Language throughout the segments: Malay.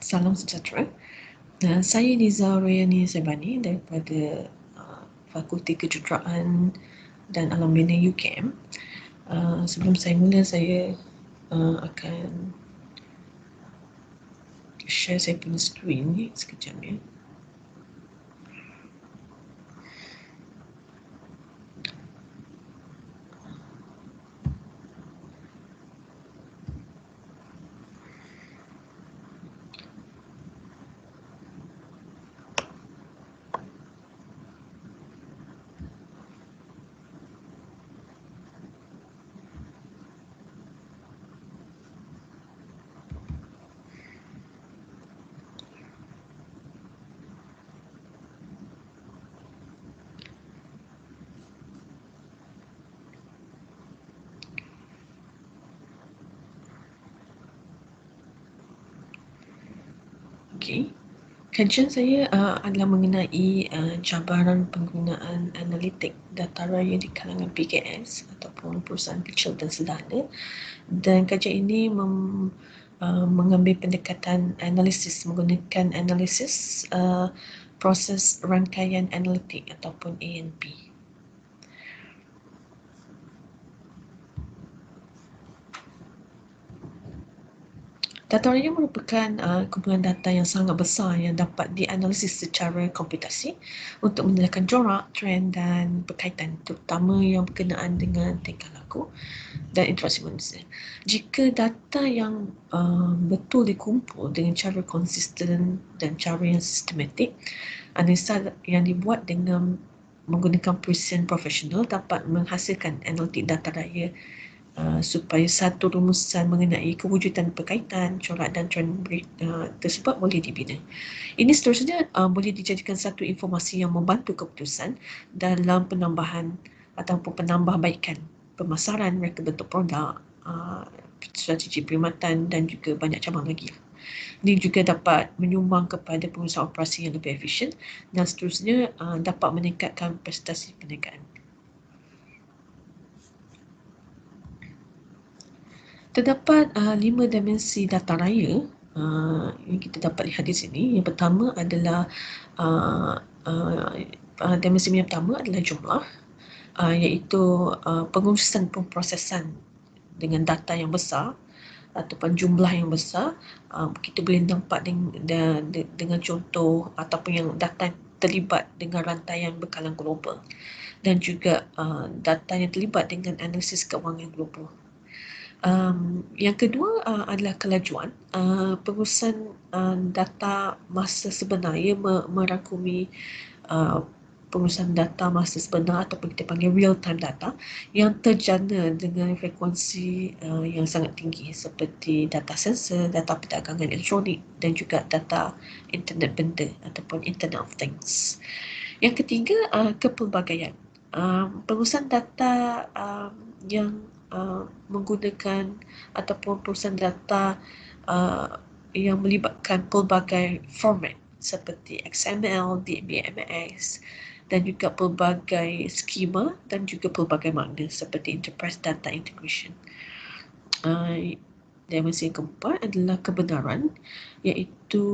Salam sejahtera. Saya Liza Royani Sebani daripada Fakulti Kejuruteraan dan Alam Bina UKM. Sebelum saya mula, saya akan share saya punya skrin ni sekejap ya. Okey. Kajian saya adalah mengenai cabaran penggunaan analitik data raya di kalangan PKS ataupun perusahaan kecil dan sederhana, dan kajian ini mengambil pendekatan analisis, menggunakan analisis proses rangkaian analitik ataupun ANP. Data raya merupakan kumpulan data yang sangat besar yang dapat dianalisis secara komputasi untuk menilaikan corak, trend dan berkaitan, terutama yang berkenaan dengan tingkah laku dan interaksi manusia. Jika data yang betul dikumpul dengan cara konsisten dan cara yang sistematik, analisa yang dibuat dengan menggunakan perisian profesional dapat menghasilkan analitik data raya supaya satu rumusan mengenai kewujudan berkaitan, corak dan trend tersebut boleh dibina. Ini seterusnya boleh dijadikan satu informasi yang membantu keputusan dalam penambahan ataupun penambahbaikan pemasaran, reka bentuk produk, strategi perkhidmatan dan juga banyak cabang lagi. Ini juga dapat menyumbang kepada pengurusan operasi yang lebih efisien dan seterusnya dapat meningkatkan prestasi perniagaan. Terdapat 5 dimensi data raya yang kita dapat lihat di sini. Yang pertama adalah dimensi yang pertama adalah jumlah, iaitu pengurusan pemprosesan dengan data yang besar ataupun jumlah yang besar. Kita boleh nampak dengan contoh ataupun yang data terlibat dengan rantaian bekalan global dan juga data yang terlibat dengan analisis kewangan global. Yang kedua adalah kelajuan. Pengurusan data masa sebenar, ia merangkumi pengurusan data masa sebenar ataupun kita panggil real time data yang terjana dengan frekuensi yang sangat tinggi seperti data sensor, data perdagangan elektronik dan juga data internet benda ataupun Internet of Things. Yang ketiga, kepelbagaian. Pengurusan data yang menggunakan ataupun perusahaan data yang melibatkan pelbagai format seperti XML, DBMS dan juga pelbagai skema dan juga pelbagai makna seperti Enterprise Data Integration. Dimensi yang keempat adalah kebenaran, iaitu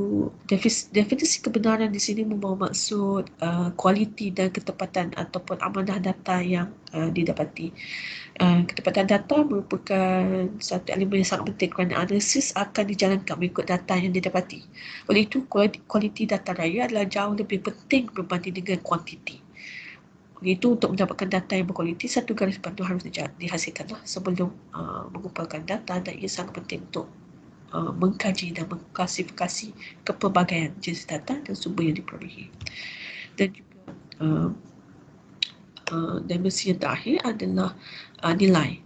definisi kebenaran di sini membawa maksud kualiti dan ketepatan ataupun amanah data yang didapati. Ketepatan data merupakan satu elemen yang sangat penting kerana analisis akan dijalankan mengikut data yang didapati. Oleh itu, kualiti data raya adalah jauh lebih penting berbanding dengan kuantiti. Itu untuk mendapatkan data yang berkualiti, satu garis pandu harus dihasilkanlah sebelum mengumpulkan data, dan ia sangat penting untuk mengkaji dan mengklasifikasi kepelbagaian jenis data dan sumber yang diperolehi. Dan juga dimensi yang terakhir adalah nilai.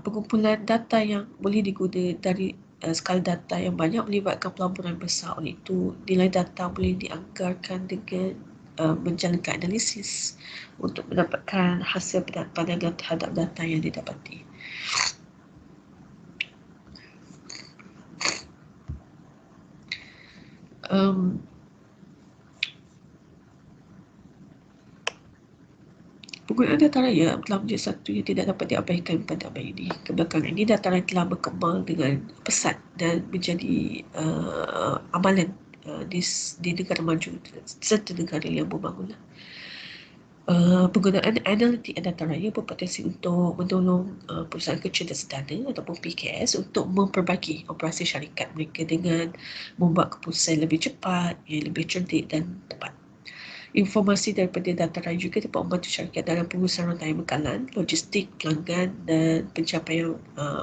Pengumpulan data yang boleh diguna dari skala data yang banyak melibatkan pelaburan besar. Oleh itu, nilai data boleh dianggarkan dengan menjalankan analisis untuk mendapatkan hasil pandangan terhadap data yang didapati. Penggunaan data raya telah menjadi satu yang tidak dapat diabaikan pada abad ini. Kebelakangan ini data raya telah berkembang dengan pesat dan menjadi amalan di negara maju serta negara yang berbangun. Penggunaan analitik data raya berpotensi untuk menolong perusahaan kecil dan sederhana ataupun PKS untuk memperbaiki operasi syarikat mereka dengan membuat keputusan lebih cepat, yang lebih cerdik dan tepat. Informasi daripada data raya juga dapat membantu syarikat dalam pengurusan rantai bekalan, logistik, pelanggan dan pencapaian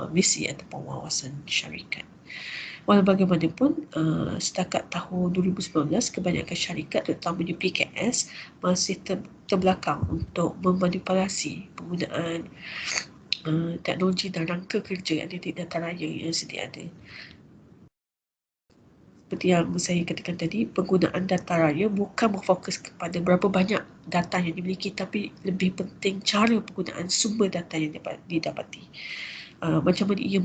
misi ataupun wawasan syarikat. Walau bagaimanapun, setakat tahun 2019, kebanyakan syarikat terutamanya PKS masih terbelakang untuk memanipulasi penggunaan teknologi dan rangka kerja analitik data raya yang sedia ada. Seperti yang saya katakan tadi, penggunaan data raya bukan berfokus kepada berapa banyak data yang dimiliki, tapi lebih penting cara penggunaan sumber data yang didapati. Macam mana ia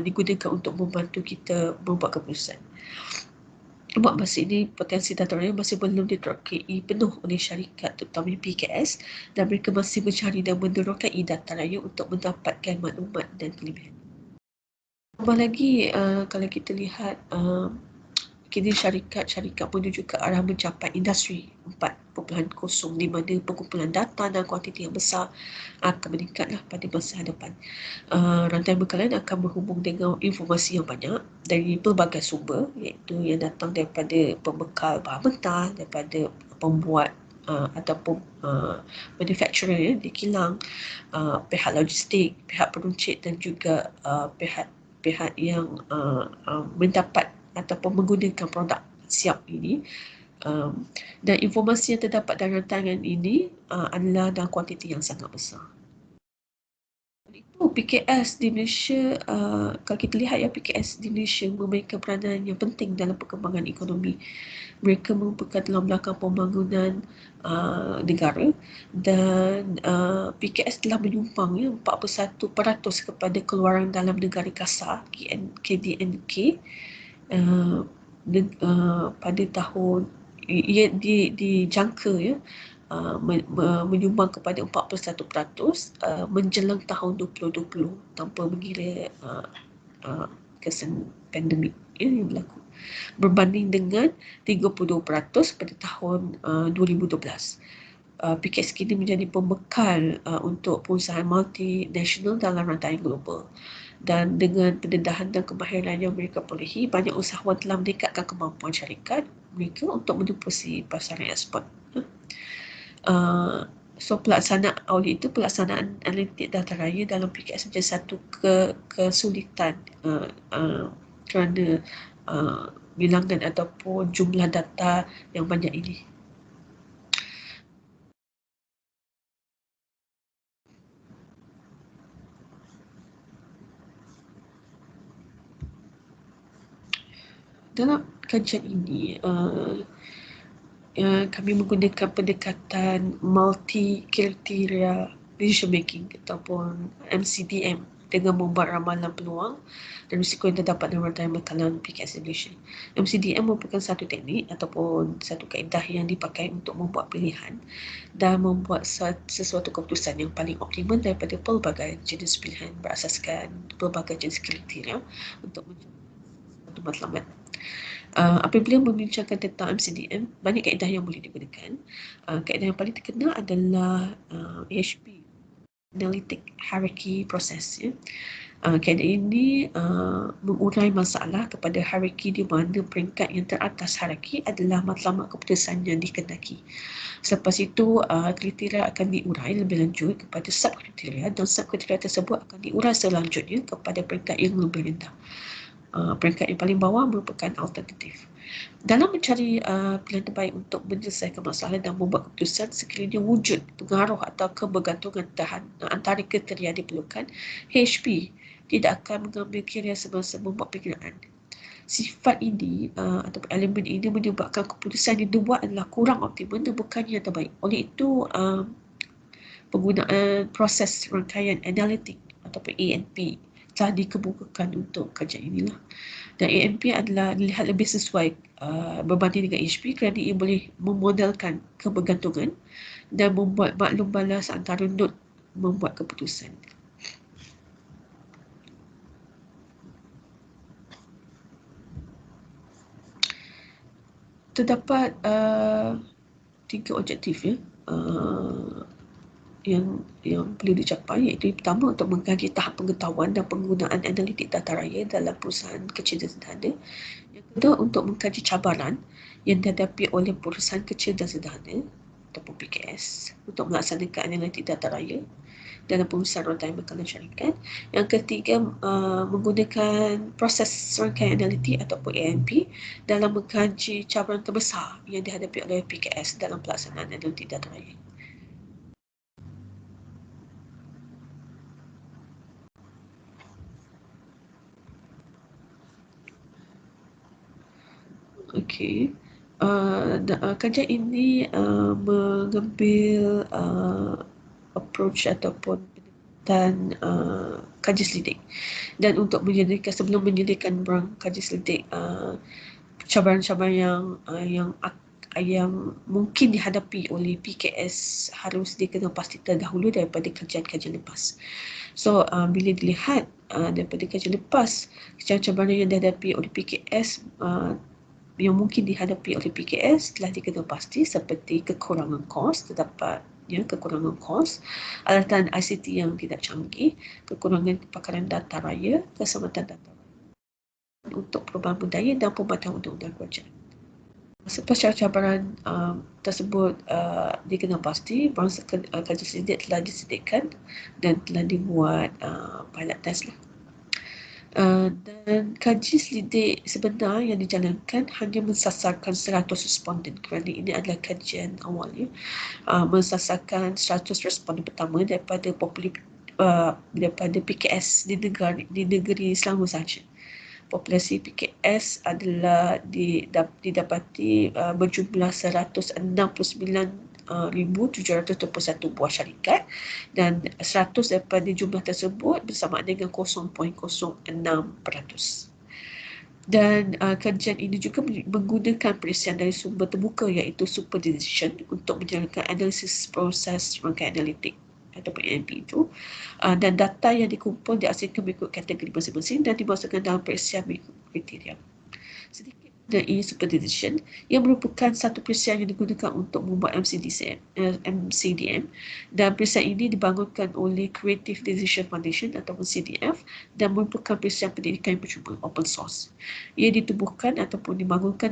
digunakan untuk membantu kita membuat keputusan. Buat masa ini, potensi data raya masih belum diterokai penuh oleh syarikat, terutamanya PKS, dan mereka masih mencari dan menerokai data raya untuk mendapatkan maklumat dan kelebihan. Tambah lagi, kalau kita lihat kini syarikat menuju ke arah mencapai industri 4.0 di mana pengumpulan data dan kuantiti yang besar akan meningkatlah pada masa hadapan. Rantai bekalan akan berhubung dengan informasi yang banyak dari pelbagai sumber, iaitu yang datang daripada pembekal bahan mentah, daripada pembuat ataupun manufacturer di kilang, pihak logistik, pihak peruncit dan juga pihak yang mendapat ataupun menggunakan produk siap ini. Dan informasi yang terdapat dalam rancangan ini adalah dalam kuantiti yang sangat besar. Itu PKS di Malaysia, kalau kita lihat ya, PKS di Malaysia memainkan peranan yang penting dalam perkembangan ekonomi. Mereka merupakan dalam belakang pembangunan negara dan PKS telah menyumbang 41% kepada keluaran dalam negara kasar KDNK pada tahun ia dijangka menyumbang kepada 41% menjelang tahun 2020 tanpa mengira kesan pandemik yang berlaku, berbanding dengan 32% pada tahun 2012. PKS kini menjadi pembekal untuk perusahaan multinasional dalam rantai global. Dan dengan pendedahan dan kemahiran yang mereka perolehi, banyak usahawan telah meningkatkan kemampuan syarikat mereka untuk menerusi pasaran ekspor. So pelaksanaan analitik data raya dalam PKS menjadi satu kesulitan kerana bilangan ataupun jumlah data yang banyak ini. Dalam kajian ini, kami menggunakan pendekatan multi-kriteria decision making ataupun MCDM dengan membuat ramalan peluang dan risiko yang terdapat dalam rantai bekalan PKS Malaysia. MCDM merupakan satu teknik ataupun satu kaedah yang dipakai untuk membuat pilihan dan membuat sesuatu keputusan yang paling optimal daripada pelbagai jenis pilihan berasaskan pelbagai jenis kriteria untuk mencapai matlamat. Apabila membincangkan tentang MCDM, banyak kaedah yang boleh digunakan. Kaedah yang paling terkenal adalah AHP, Analytic Hierarchy Process. Kaedah ini mengurai masalah kepada hierarki di mana peringkat yang teratas hierarki adalah matlamat keputusan yang dikendaki. Selepas itu, kriteria akan diurai lebih lanjut kepada subkriteria dan subkriteria tersebut akan diurai selanjutnya kepada peringkat yang lebih rendah. Peringkat yang paling bawah merupakan alternatif. Dalam mencari pilihan terbaik untuk menyelesaikan masalah dan membuat keputusan, sekiranya wujud pengaruh atau kebergantungan antara kriteria diperlukan, HP tidak akan mengambil kira semasa membuat perkiraan. Sifat ini atau elemen ini menyebabkan keputusan yang dibuat adalah kurang optimal dan bukan yang terbaik. Oleh itu, penggunaan proses rangkaian analitik ataupun ANP telah dikemukakan untuk kajian inilah. Dan ANP adalah dilihat lebih sesuai berbanding dengan HP kerana ia boleh memodelkan kebergantungan dan membuat maklum balas antara nod membuat keputusan. Terdapat 3 objektif yang perlu dicapai, iaitu pertama untuk mengkaji tahap pengetahuan dan penggunaan analitik data raya dalam perusahaan kecil dan sederhana. Yang kedua, untuk mengkaji cabaran yang dihadapi oleh perusahaan kecil dan sederhana ataupun PKS untuk melaksanakan analitik data raya dalam perusahaan rantaian makanan syarikat. Yang ketiga, menggunakan proses rangkaian analitik ataupun ANP dalam mengkaji cabaran terbesar yang dihadapi oleh PKS dalam pelaksanaan analitik data raya. Okey. Kajian ini mengambil approach ataupun dan kaji selidik, dan untuk menyediakan, sebelum menyediakan barang kaji selidik cabaran-cabaran yang mungkin dihadapi oleh PKS harus dikena pasti terdahulu daripada kajian-kajian lepas. So bila dilihat daripada kajian lepas, cabaran yang dihadapi oleh PKS yang mungkin dihadapi oleh PKS telah dikena pasti, seperti kekurangan kos, terdapat kekurangan kos, alatan ICT yang tidak canggih, kekurangan kepakaran data raya, keselamatan data raya untuk perubahan budaya dan pembatalan undang-undang kerajaan. Selepas cabaran tersebut dikena pasti, barang kaji selidik telah disediakan dan telah dibuat pilot test lah. Dan kaji selidik sebenar yang dijalankan hanya mensasarkan 100 responden, kerana ini adalah kajian awal, mensasarkan 100 responden pertama daripada PKS di negeri Selangor sahaja. Populasi PKS adalah didapati berjumlah 169,721 buah syarikat, dan 100 daripada jumlah tersebut bersamaan dengan 0.06%. Dan kajian ini juga menggunakan perisian dari sumber terbuka, iaitu super decision, untuk menjalankan analisis proses rangkaian analitik ataupun ANP itu, dan data yang dikumpul diasingkan mengikut kategori masing-masing dan dimasukkan dalam perisian mengikut kriteria. Sedikit mengenai super decision, yang merupakan satu perisian yang digunakan untuk membuat MCDM, dan perisian ini dibangunkan oleh Creative Decision Foundation ataupun CDF dan merupakan perisian pendidikan yang percuma open source. Ia ditubuhkan ataupun dibangunkan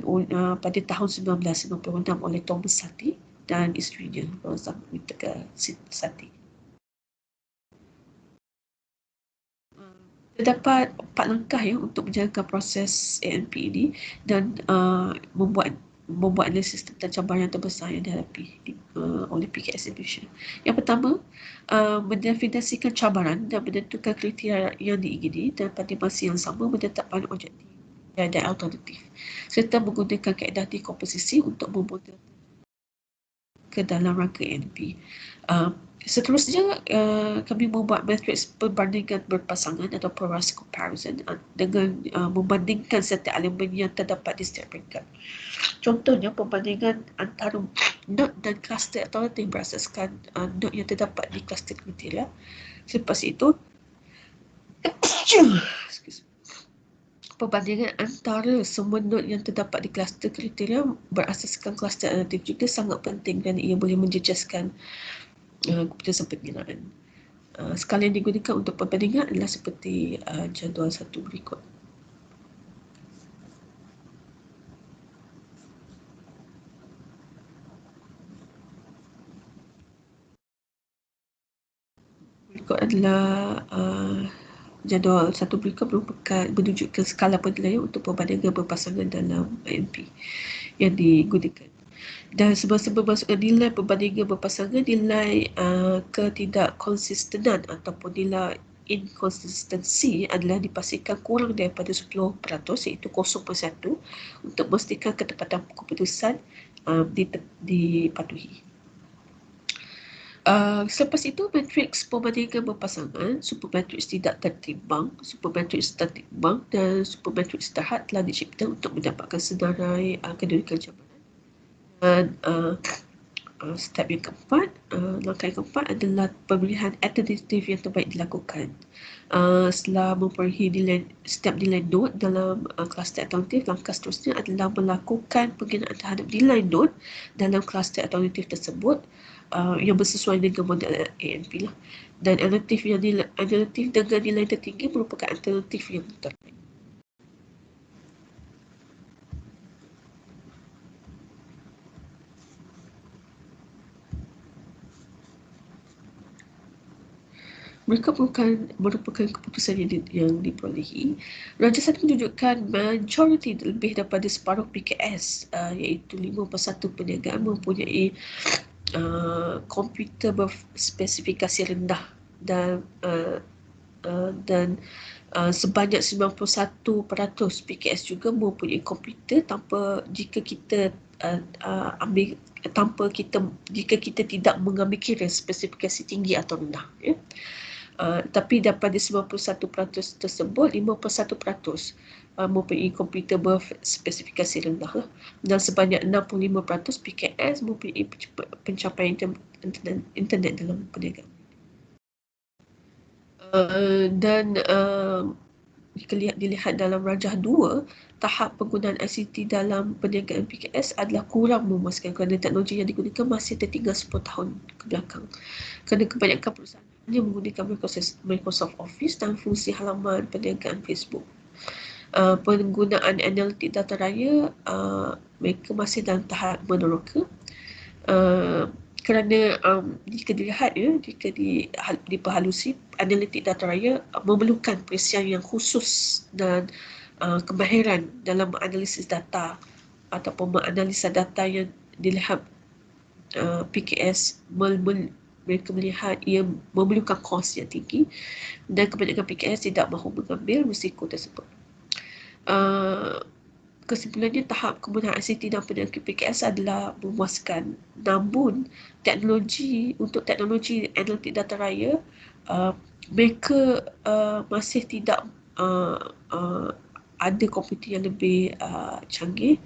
pada tahun 1996 oleh Thomas Sati dan isterinya Rosa Mitaka Sati. Terdapat 4 langkah untuk menjalankan proses ANP ini dan membuat analisis tentang cabaran terbesar yang dihadapi oleh PKS Indonesia. Yang pertama, mendefinisikan cabaran dan menentukan kriteria yang diingini, dan pada masa yang sama menetapkan objektif dan alternatif, serta menggunakan kaedah dekomposisi untuk memodel ke dalam rangka ANP. Seterusnya, kami membuat matriks perbandingan berpasangan atau progress comparison dengan membandingkan setiap elemen yang terdapat di setiap peringkat. Contohnya, perbandingan antara nod dan kluster alternatif berasaskan nod yang terdapat di kluster kriteria. Selepas itu, perbandingan antara semua nod yang terdapat di kluster kriteria berasaskan kluster alternatif juga sangat penting, dan ia boleh menjejaskan keputusan pembinaan. Skala yang digunakan untuk perbandingan adalah seperti jadual satu berikut. Berikut adalah jadual satu berikut menunjukkan skala penilaian untuk perbandingan berpasangan dalam ANP yang digunakan. Dan sebab-sebab masukkan nilai perbandingan berpasangan, nilai ketidakkonsistenan ataupun nilai inkonsistensi adalah dipastikan kurang daripada 10%, iaitu 0.1, untuk memastikan ketepatan keputusan dipatuhi. Selepas itu, matriks perbandingan berpasangan, supermatriks tidak tertimbang, supermatriks tertimbang dan supermatriks terhad telah dicipta untuk mendapatkan senarai kedudukan cabaran. Dan Step yang keempat, langkah yang keempat adalah pemilihan alternatif yang terbaik dilakukan. Setelah memperolehi step nilai note dalam kluster alternatif, langkah seterusnya adalah melakukan penggunaan terhadap nilai note dalam kluster alternatif tersebut yang bersesuaian dengan model ANP lah. Dan alternatif dengan nilai tertinggi merupakan alternatif yang terbaik. Mereka merupakan keputusan yang diperolehi. Raja Satu menunjukkan majoriti lebih daripada separuh PKS, iaitu 5/1 perniagaan mempunyai komputer berspesifikasi rendah dan sebanyak 91% PKS juga mempunyai komputer jika kita tidak mengambil kira spesifikasi tinggi atau rendah, ya. Tapi daripada 91% tersebut, 5% mempunyai komputer berspesifikasi rendah lah. Dan sebanyak 65% PKS mempunyai pencapaian internet dalam perniagaan. Dan jika dilihat dalam rajah 2, tahap penggunaan ICT dalam perniagaan PKS adalah kurang memuaskan kerana teknologi yang digunakan masih tertinggal 10 tahun ke belakang. Kerana kebanyakan perusahaan hanya menggunakan Microsoft Office dan fungsi halaman perniagaan Facebook. Penggunaan analitik data raya, mereka masih dalam tahap meneroka. Kerana jika dilihat, jika diperhalusi, analitik data raya memerlukan perisian yang khusus dan kemahiran dalam menganalisis data ataupun menganalisa data yang dilihat PKS. Mereka melihat ia memerlukan kos yang tinggi dan kebanyakan PKS tidak mahu mengambil risiko tersebut. Kesimpulannya, tahap kemudahan ICT dan perniagaan PKS adalah memuaskan. Namun, untuk teknologi analitik data raya, mereka masih tidak ada komputer yang lebih canggih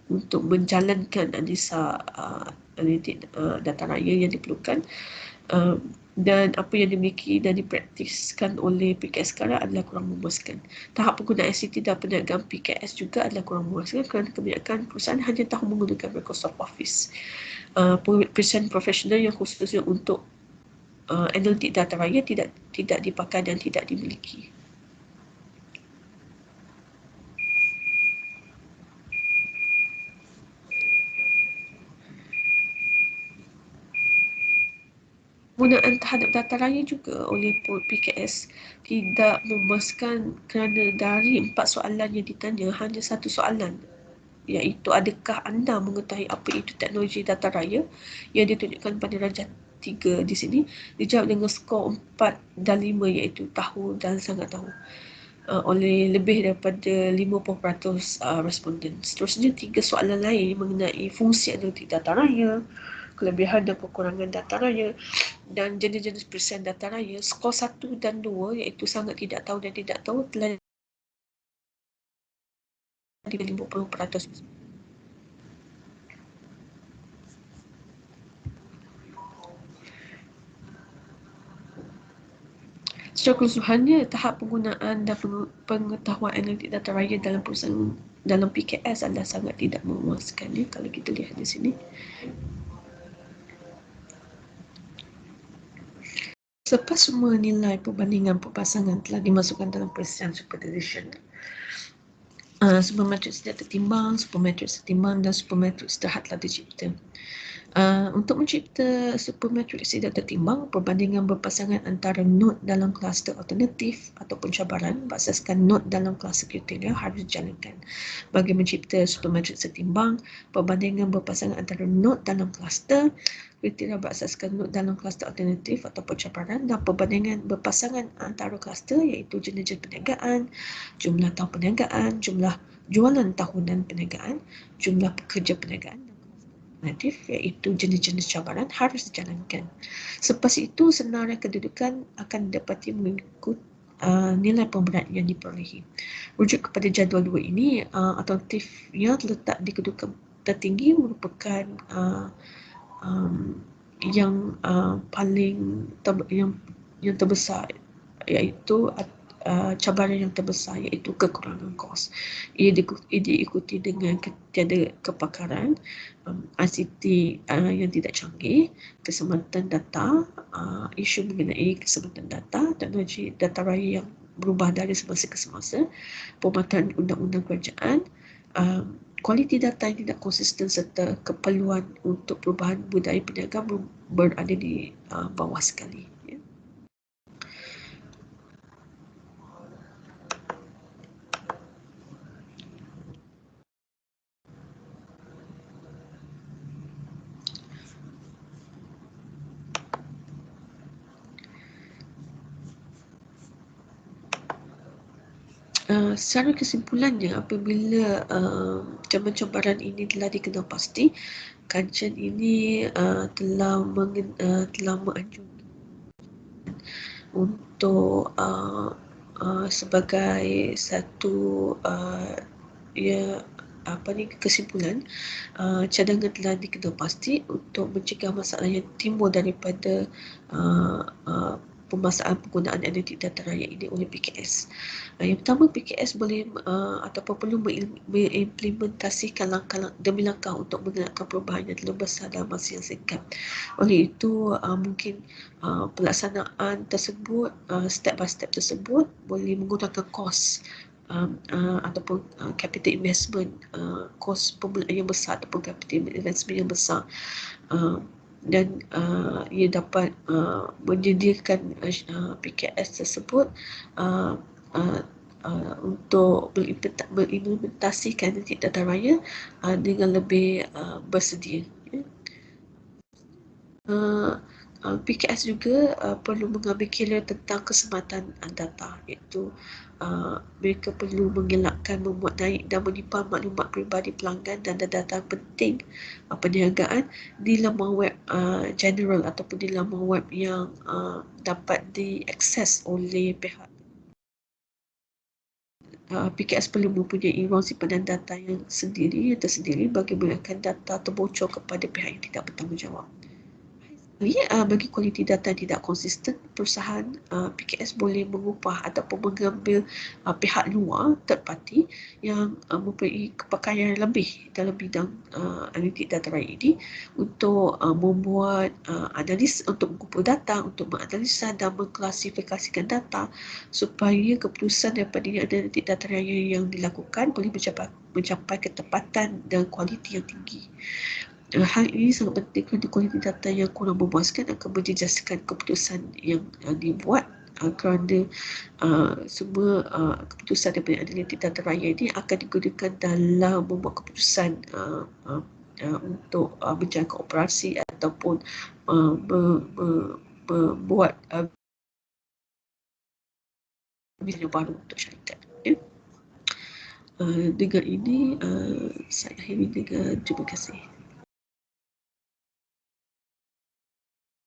untuk menjalankan analisa analitik data raya yang diperlukan. Dan apa yang dimiliki dan dipraktiskan oleh PKS sekarang adalah kurang memuaskan. Tahap penggunaan ICT dan perniagaan PKS juga adalah kurang memuaskan kerana kebanyakan perusahaan hanya tahu menggunakan Microsoft Office. Perusahaan profesional yang khususnya untuk analitik data raya tidak dipakai dan tidak dimiliki. Penggunaan terhadap data raya juga oleh PKS tidak memuaskan kerana dari 4 soalan yang ditanya, hanya 1 soalan, iaitu adakah anda mengetahui apa itu teknologi data raya yang ditunjukkan pada rajah 3 di sini, dijawab dengan skor 4 dan 5, iaitu tahu dan sangat tahu, oleh lebih daripada 50% responden. Seterusnya, 3 soalan lain mengenai fungsi analitik data raya, kelebihan dan kekurangan data raya dan jenis-jenis perisian data raya. Skor 1 dan 2, iaitu sangat tidak tahu dan tidak tahu, telah di 50%. Secara keseluruhannya, tahap penggunaan dan pengetahuan analitik data raya dalam perusahaan dalam PKS adalah sangat tidak memuaskan, kalau kita lihat di sini. Selepas semua nilai perbandingan perpasangan telah dimasukkan dalam perisian superposition, supermatrix tidak tertimbang, supermatrix tertimbang dan supermatrix terhad telah dicipta. Untuk mencipta supermatrix tidak tertimbang, perbandingan berpasangan antara node dalam kluster alternatif ataupun cabaran berasaskan node dalam kluster kriteria harus dijalankan. Bagi mencipta supermatrix tertimbang, perbandingan berpasangan antara node dalam kluster kriteria berasaskan node dalam kluster alternatif ataupun cabaran dan perbandingan berpasangan antara kluster, iaitu jenis-jenis perniagaan, jumlah tahun perniagaan, jumlah jualan tahunan perniagaan, jumlah pekerja perniagaan, alternatif, iaitu jenis-jenis cabaran harus dijalankan. Selepas itu, senarai kedudukan akan didapati mengikut nilai pemberat yang diperolehi. Rujuk kepada jadual 2 ini, alternatifnya terletak di kedudukan tertinggi merupakan yang paling yang terbesar, iaitu cabaran yang terbesar iaitu kekurangan kos. Ia diikuti dengan tiada kepakaran, ICT yang tidak canggih, keselamatan data, isu mengenai keselamatan data, teknologi data raya yang berubah dari semasa ke semasa, pematuhan undang-undang kerajaan, kualiti data yang tidak konsisten serta keperluan untuk perubahan budaya peniaga berada di bawah sekali. Secara kesimpulannya, apabila cabaran-cabaran ini telah dikenal pasti, kajian ini telah menganjurkan untuk sebagai satu kesimpulan, cadangan telah dikenal pasti untuk mencegah masalah yang timbul daripada pemasaran penggunaan analitik data raya ini oleh PKS. Yang pertama, PKS boleh ataupun perlu mengimplementasikan langkah demi langkah untuk mengelakkan perubahan yang terlalu besar dalam masa yang singkat. Oleh itu, mungkin pelaksanaan tersebut, step by step tersebut boleh menggunakan kos ataupun capital investment, kos permulaan yang besar ataupun capital investment yang besar, dan ia dapat menyediakan PKS tersebut untuk mengimplementasikan data raya dengan lebih bersedia. PKS juga perlu mengambil kira tentang keselamatan data, iaitu mereka perlu mengelakkan memuat naik dan menyimpan maklumat peribadi pelanggan dan data penting perniagaan di laman web general ataupun di laman web yang dapat diakses oleh pihak. PKS perlu mempunyai ruang simpanan data yang tersendiri bagi membiarkan data terbocor kepada pihak yang tidak bertanggungjawab. Bagi kualiti data tidak konsisten, perusahaan PKS boleh mengupah ataupun mengambil pihak luar, third party, yang mempunyai kepakaran lebih dalam bidang analitik data raya ini untuk membuat analis, untuk mengumpul data, untuk menganalisa dan mengklasifikasikan data supaya keputusan daripada analitik data raya yang dilakukan boleh mencapai ketepatan dan kualiti yang tinggi. Hal ini sangat penting kerana kualiti data yang kurang memuaskan akan menjejaskan keputusan yang dibuat, kerana semua keputusan daripada analitik data raya ini akan digunakan dalam membuat keputusan untuk menjalankan operasi ataupun membuat bisnes baru untuk syarikat. Dengan ini saya akhiri dengan terima kasih.